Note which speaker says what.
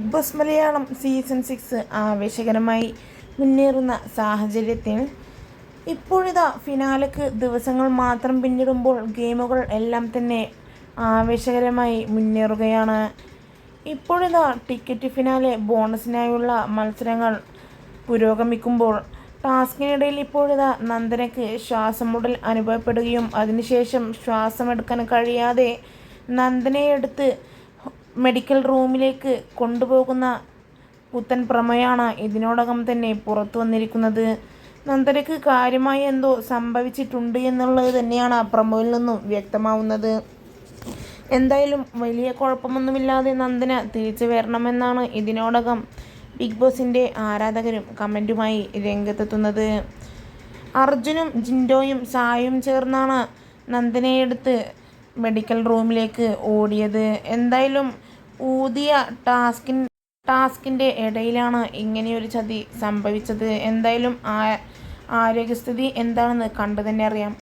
Speaker 1: Big boss Malayalam season 6 ആവേശകരമായി മുന്നേറുന്ന സാഹചര്യത്തിൽ ഇപ്പോഴിതാ ഫിനാലയ്ക്ക് ദിവസങ്ങൾ മാത്രം പിന്നിടുമ്പോൾ ഗെയിമുകൾ എല്ലാം തന്നെ ആവേശകരമായി മുന്നേറുകയാണ്. ഇപ്പോഴിതാ ടിക്കറ്റ് ഫിനാലെ ബോണസിനായുള്ള മത്സരങ്ങൾ പുരോഗമിക്കുമ്പോൾ ടാസ്കിനിടയിൽ ഇപ്പോഴിതാ നന്ദനയ്ക്ക് ശ്വാസം മുട്ടൽ അനുഭവപ്പെടുകയും അതിനുശേഷം ശ്വാസമെടുക്കാൻ കഴിയാതെ നന്ദനയെടുത്ത് മെഡിക്കൽ റൂമിലേക്ക് കൊണ്ടുപോകുന്ന പുത്തൻ പ്രമേയമാണ് ഇതിനോടകം തന്നെ പുറത്തു വന്നിരിക്കുന്നത്. നന്ദനയ്ക്ക് കാര്യമായി എന്തോ സംഭവിച്ചിട്ടുണ്ട് എന്നുള്ളത് തന്നെയാണ് ആ പ്രമോയിൽ നിന്നും വ്യക്തമാവുന്നത്. എന്തായാലും വലിയ കുഴപ്പമൊന്നുമില്ലാതെ നന്ദന തിരിച്ചു വരണമെന്നാണ് ഇതിനോടകം ബിഗ് ബോസിൻ്റെ ആരാധകരും കമൻറ്റുമായി രംഗത്തെത്തുന്നത്. അർജുനും ജിൻഡോയും സായും ചേർന്നാണ് നന്ദനയെടുത്ത് മെഡിക്കൽ റൂമിലേക്ക് ഓടിയത്. എന്തായാലും ഊതിയ ടാസ്കിൻ്റെ ഇടയിലാണ് ഇങ്ങനെയൊരു ചതി സംഭവിച്ചത്. എന്തായാലും ആരോഗ്യസ്ഥിതി എന്താണെന്ന് കണ്ടു തന്നെ അറിയാം.